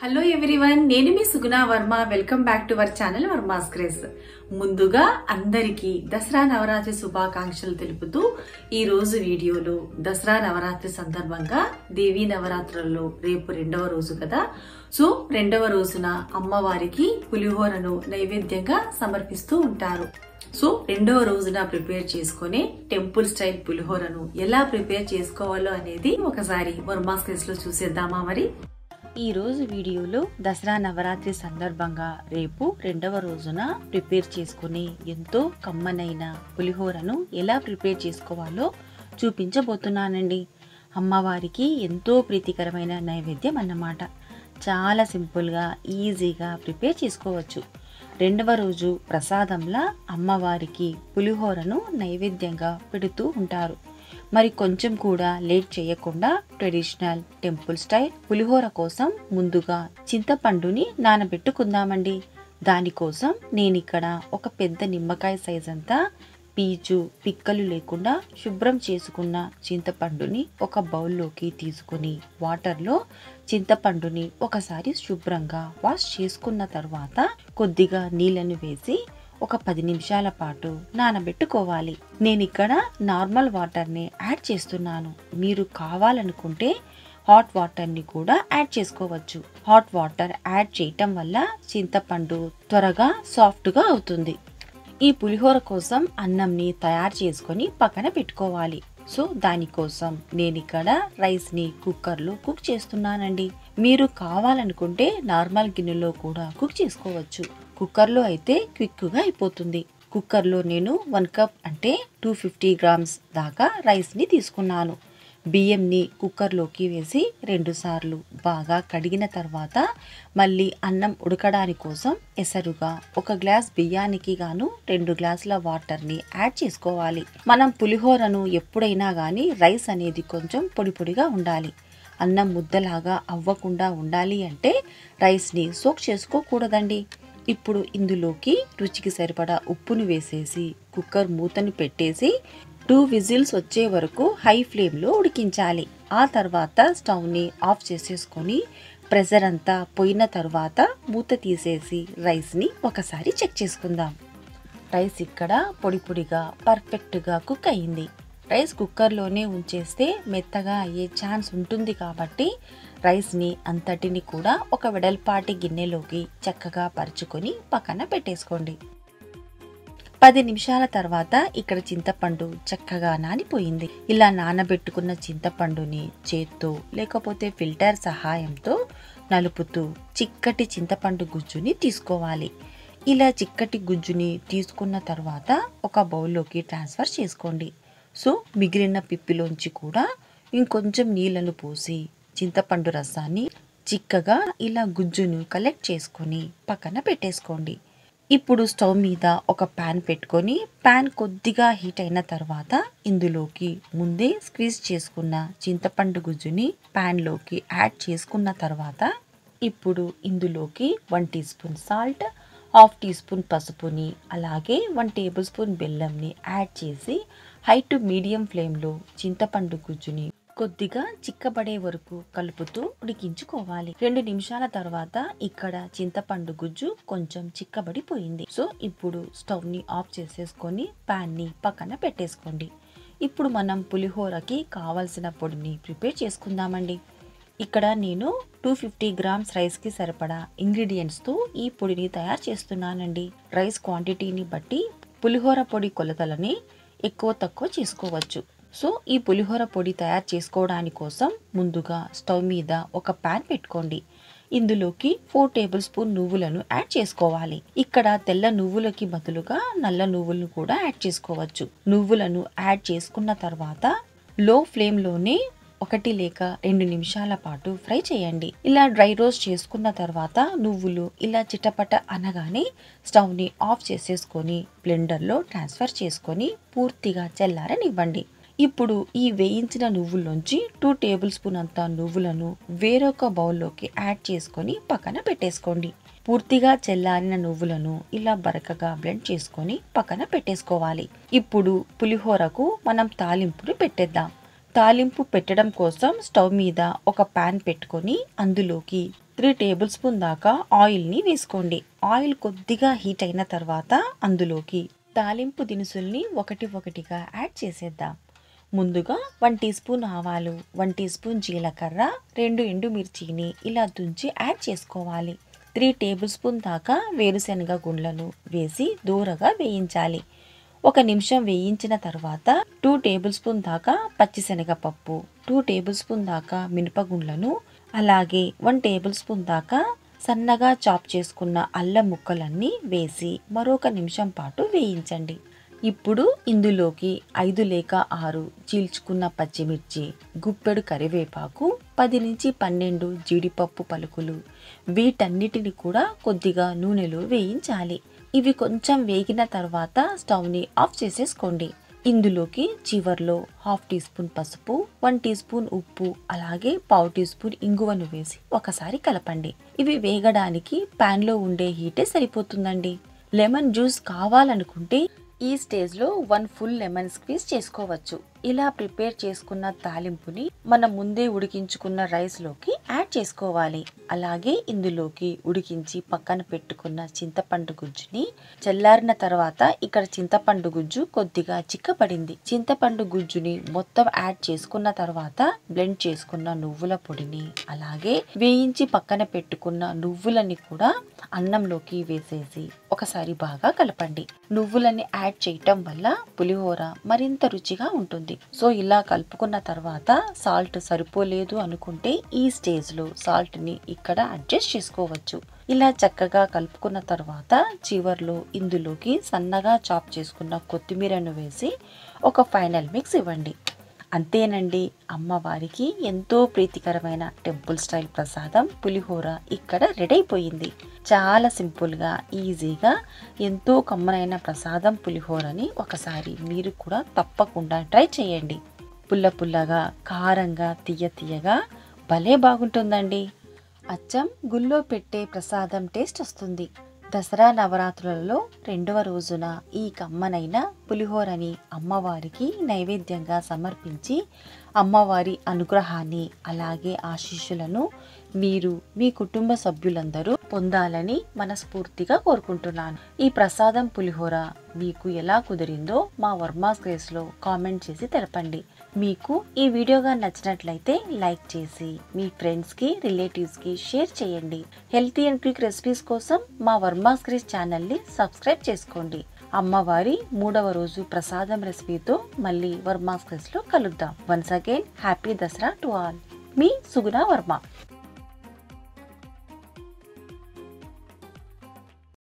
Hello everyone, నేను మీ Suguna Varma. Welcome back to our channel Varma's craze. ముందుగా అందరికీ దసరా నవరాత్రి శుభాకాంక్షలు తెలుపుతూ ఈ రోజు వీడియోలో దసరా నవరాత్రి సందర్భంగా దేవీ నవరాత్రుల్లో రేపు రెండవ రోజు కదా. సో రెండవ రోజున అమ్మవారికి పులిహోరను నైవేద్యంగా సమర్పిస్తూ ఉంటారు. సో రెండవ రోజున ప్రిపేర్ చేసుకునే టెంపుల్ స్టైల్ పులిహోరను ఎలా ప్రిపేర్ చేసుకోవాలో అనేది ఒకసారి వర్మాస్ క్రేజ్ లో చూసేద్దామా మరి. ఈ రోజు వీడియోలో దసరా నవరాత్రి సందర్భంగా రేపు రెండవ రోజున ప్రిపేర్ చేసుకుని ఎంతో కమ్మనైన పులిహోరను ఎలా ప్రిపేర్ చేసుకోవాలో చూపించబోతున్నానండి. అమ్మవారికి ఎంతో ప్రీతికరమైన నైవేద్యం అన్నమాట. చాలా సింపుల్గా ఈజీగా ప్రిపేర్ చేసుకోవచ్చు. రెండవ రోజు ప్రసాదంలా అమ్మవారికి పులిహోరను నైవేద్యంగా పెడుతూ ఉంటారు. మరి కొంచెం కూడా లేట్ చేయకుండా ట్రెడిషనల్ టెంపుల్ స్టైల్ పులిహోర కోసం ముందుగా చింతపండుని నానబెట్టుకుందామండి. దానికోసం నేనిక్కడ ఒక పెద్ద నిమ్మకాయ సైజ్ అంతా పీచు పిక్కలు లేకుండా శుభ్రం చేసుకున్న చింతపండుని ఒక బౌల్లోకి తీసుకుని వాటర్లో చింతపండుని ఒకసారి శుభ్రంగా వాష్ చేసుకున్న తర్వాత కొద్దిగా నీళ్లను వేసి ఒక 10 నిమిషాల పాటు నానబెట్టుకోవాలి. నేనిక్కడ నార్మల్ వాటర్ని యాడ్ చేస్తున్నాను. మీరు కావాలనుకుంటే హాట్ వాటర్ని కూడా యాడ్ చేసుకోవచ్చు. హాట్ వాటర్ యాడ్ చేయటం వల్ల చింతపండు త్వరగా సాఫ్ట్గా అవుతుంది. ఈ పులిహోర కోసం అన్నంని తయారు చేసుకొని పక్కన పెట్టుకోవాలి. సో దానికోసం నేనిక్కడ రైస్ని కుక్కర్లో కుక్ చేస్తున్నానండి. మీరు కావాలనుకుంటే నార్మల్ గిన్నెలో కూడా కుక్ చేసుకోవచ్చు. కుక్కర్లో అయితే క్విక్గా అయిపోతుంది. కుక్కర్లో నేను 1 కప్ అంటే 250 గ్రామ్స్ దాకా రైస్ని తీసుకున్నాను. బియ్యంని కుక్కర్లోకి వేసి 2 సార్లు బాగా కడిగిన తర్వాత మళ్ళీ అన్నం ఉడకడానికి కోసం ఎసరుగా 1 గ్లాస్ బియ్యానికి గాను 2 గ్లాసుల వాటర్ని యాడ్ చేసుకోవాలి. మనం పులిహోరను ఎప్పుడైనా కానీ రైస్ అనేది కొంచెం పొడి పొడిగా ఉండాలి. అన్నం ముద్దలాగా అవ్వకుండా ఉండాలి అంటే రైస్ని సోక్ చేసుకోకూడదండి. ఇప్పుడు ఇందులోకి రుచికి సరిపడా ఉప్పును వేసేసి కుక్కర్ మూతను పెట్టేసి 2 విజిల్స్ వచ్చే వరకు హై ఫ్లేమ్లో ఉడికించాలి. ఆ తర్వాత స్టవ్ని ఆఫ్ చేసేసుకొని ప్రెషర్ అంతా పోయిన తర్వాత మూత తీసేసి రైస్ని ఒకసారి చెక్ చేసుకుందాం. రైస్ ఇక్కడ పొడి పొడిగా పర్ఫెక్ట్గా కుక్ అయ్యింది. రైస్ కుక్కర్లోనే ఉంచేస్తే మెత్తగా అయ్యే ఛాన్స్ ఉంటుంది కాబట్టి రైస్ని అంతటిని కూడా ఒక వెడల్పాటి గిన్నెలోకి చక్కగా పరుచుకొని పక్కన పెట్టేసుకోండి. 10 నిమిషాల తర్వాత ఇక్కడ చింతపండు చక్కగా నానిపోయింది. ఇలా నానబెట్టుకున్న చింతపండుని చేత్తో లేకపోతే ఫిల్టర్ సహాయంతో నలుపుతూ చిక్కటి చింతపండు గుజ్జుని తీసుకోవాలి. ఇలా చిక్కటి గుజ్జుని తీసుకున్న తర్వాత ఒక బౌల్లోకి ట్రాన్స్ఫర్ చేసుకోండి. సో మిగిలిన పిప్పిలోంచి కూడా ఇంకొంచెం నీళ్లను పోసి చింతపండు రసాన్ని చిక్కగా ఇలా గుజ్జును కలెక్ట్ చేసుకొని పక్కన పెట్టేసుకోండి. ఇప్పుడు స్టవ్ మీద ఒక ప్యాన్ పెట్టుకొని ప్యాన్ కొద్దిగా హీట్ అయిన తర్వాత ఇందులోకి ముందే స్క్వీజ్ చేసుకున్న చింతపండు గుజ్జుని ప్యాన్లోకి యాడ్ చేసుకున్న తర్వాత ఇప్పుడు ఇందులోకి 1 teaspoon salt, 1/2 teaspoon పసుపుని అలాగే 1 టేబుల్ స్పూన్ బెల్లంని యాడ్ చేసి హై టు మీడియం ఫ్లేమ్లో చింతపండు గుజ్జుని కొద్దిగా చిక్కబడే వరకు కలుపుతూ ఉడికించుకోవాలి. 2 నిమిషాల తర్వాత ఇక్కడ చింతపండు గుజ్జు కొంచెం చిక్కబడిపోయింది. సో ఇప్పుడు స్టవ్ని ఆఫ్ చేసేసుకొని ప్యాన్ని పక్కన పెట్టేసుకోండి. ఇప్పుడు మనం పులిహోరకి కావాల్సిన పొడిని ప్రిపేర్ చేసుకుందామండి. ఇక్కడ నేను 250 గ్రామ్స్ రైస్కి సరిపడా ఇంగ్రీడియంట్స్తో ఈ పొడిని తయారు చేస్తున్నానండి. రైస్ క్వాంటిటీని బట్టి పులిహోర పొడి కొలతలని ఎక్కువ తక్కువ చేసుకోవచ్చు. సో ఈ పులిహోర పొడి తయారు చేసుకోవడానికి కోసం ముందుగా స్టవ్ మీద ఒక ప్యాన్ పెట్టుకోండి. ఇందులోకి 4 టేబుల్ స్పూన్ నువ్వులను యాడ్ చేసుకోవాలి. ఇక్కడ తెల్ల నువ్వులకి బదులుగా నల్ల నువ్వులను కూడా యాడ్ చేసుకోవచ్చు. నువ్వులను యాడ్ చేసుకున్న తర్వాత లో ఫ్లేమ్లోనే 1 లేక 2 నిమిషాల పాటు ఫ్రై చేయండి. ఇలా డ్రై రోస్ట్ చేసుకున్న తర్వాత నువ్వులు ఇలా చిటపట అనగానే స్టవ్ని ఆఫ్ చేసేసుకొని బ్లెండర్లో ట్రాన్స్ఫర్ చేసుకొని పూర్తిగా చల్లారనివ్వండి. ఇప్పుడు ఈ వేయించిన నువ్వుల్లోంచి 2 టేబుల్ స్పూన్ అంత నువ్వులను వేరొక బౌల్లోకి యాడ్ చేసుకొని పక్కన పెట్టేసుకోండి. పూర్తిగా చల్లారిన నువ్వులను ఇలా బరకగా బ్లెండ్ చేసుకొని పక్కన పెట్టేసుకోవాలి. ఇప్పుడు పులిహోరకు మనం తాలింపుని పెట్టేద్దాం. తాలింపు పెట్టడం కోసం స్టవ్ మీద ఒక పాన్ పెట్టుకొని అందులోకి 3 టేబుల్ స్పూన్ దాకా ఆయిల్ని వేసుకోండి. ఆయిల్ కొద్దిగా హీట్ అయిన తర్వాత అందులోకి తాలింపు దినుసుల్ని ఒకటిగా యాడ్ చేసేద్దాం. ముందుగా 1 టీ స్పూన్ ఆవాలు, 1 టీ స్పూన్ జీలకర్ర, 2 ఎండుమిర్చిని ఇలా తుంచి యాడ్ చేసుకోవాలి. 3 టేబుల్ స్పూన్ దాకా వేరుశనగ గుండ్లను వేసి దూరగా వేయించాలి. 1 నిమిషం వేయించిన తర్వాత 2 టేబుల్ స్పూన్ దాకా పచ్చిశనగపప్పు, 2 టేబుల్ స్పూన్ దాకా మినపగుండ్లను, అలాగే 1 టేబుల్ స్పూన్ దాకా సన్నగా చాప్ చేసుకున్న అల్లం ముక్కలన్నీ వేసి మరొక నిమిషం పాటు వేయించండి. ఇప్పుడు ఇందులోకి 5 లేక 6 చీల్చుకున్న పచ్చిమిర్చి, గుప్పెడు కరివేపాకు, 10 నుంచి 12 జీడిపప్పు పలుకులు వీటన్నిటిని కూడా కొద్దిగా నూనెలో వేయించాలి. ఇవి కొంచెం వేగిన తర్వాత స్టవ్ని ఆఫ్ చేసేసుకోండి. ఇందులోకి చివర్లో 1/2 టీ స్పూన్ పసుపు, 1 టీ స్పూన్ ఉప్పు, అలాగే 1/4 టీ స్పూన్ ఇంగువను వేసి ఒకసారి కలపండి. ఇవి వేగడానికి ప్యాన్లో ఉండే హీటే సరిపోతుందండి. లెమన్ జ్యూస్ కావాలనుకుంటే ఈ స్టేజ్లో 1 ఫుల్ లెమన్ స్క్వీజ్ చేసుకోవచ్చు. ఇలా ప్రిపేర్ చేసుకున్న తాలింపుని మనం ముందే ఉడికించుకున్న రైస్లోకి యాడ్ చేసుకోవాలి. అలాగే ఇందులోకి ఉడికించి పక్కన పెట్టుకున్న చింతపండు గుజ్జుని చల్లారిన తర్వాత ఇక్కడ చింతపండు గుజ్జు కొద్దిగా చిక్కబడింది. చింతపండు గుజ్జుని మొత్తం యాడ్ చేసుకున్న తర్వాత బ్లెండ్ చేసుకున్న నువ్వుల పొడిని, అలాగే వేయించి పక్కన పెట్టుకున్న నువ్వులని కూడా అన్నంలోకి వేసేసి ఒకసారి బాగా కలపండి. నువ్వులని యాడ్ చేయటం వల్ల పులిహోర మరింత రుచిగా ఉంటుంది. సో ఇలా కలుపుకున్న తర్వాత సాల్ట్ సరిపోలేదు అనుకుంటే ఈ స్టేజ్లో సాల్ట్ని ఇక్కడ అడ్జస్ట్ చేసుకోవచ్చు. ఇలా చక్కగా కలుపుకున్న తర్వాత చివర్లో ఇందులోకి సన్నగా చాప్ చేసుకున్న కొత్తిమీరను వేసి ఒక ఫైనల్ మిక్స్ ఇవ్వండి. అంతేనండి, అమ్మవారికి ఎంతో ప్రీతికరమైన టెంపుల్ స్టైల్ ప్రసాదం పులిహోర ఇక్కడ రెడీ అయిపోయింది. చాలా సింపుల్గా, ఈజీగా ఎంతో కమ్మనైన ప్రసాదం పులిహోరని ఒకసారి మీరు కూడా తప్పకుండా ట్రై చేయండి. పుల్లగా, కారంగా, తీయగా భలే బాగుంటుందండి. అచ్చం గుళ్ళో పెట్టే ప్రసాదం టేస్ట్ వస్తుంది. దసరా నవరాత్రులలో 2వ రోజున ఈ కమ్మనైన పులిహోరని అమ్మవారికి నైవేద్యంగా సమర్పించి అమ్మవారి అనుగ్రహాన్ని, అలాగే ఆశీస్సులను మీరు మీ కుటుంబ సభ్యులందరూ పొందాలని మనస్ఫూర్తిగా కోరుకుంటున్నాను. ఈ ప్రసాదం పులిహోర మీకు ఎలా కుదిరిందో మా వర్మాస్ గ్రేస్లో కామెంట్ చేసి తెలపండి. మీకు ఈ వీడియోగా నచ్చినట్లయితే లైక్ చేసి మీ ఫ్రెండ్స్కి, రిలేటివ్స్కి షేర్ చేయండి. హెల్తీ అండ్ క్విక్ రెసిపీస్ కోసం మా వర్మాస్ గ్రేస్ ఛానల్ని సబ్స్క్రైబ్ చేసుకోండి. అమ్మవారి 3వ రోజు ప్రసాదం రెసిపీతో మళ్ళీ వర్మాస్ గ్రేస్లో కలుద్దాం. Once again happy Dasara to all. Me Suguna Varma.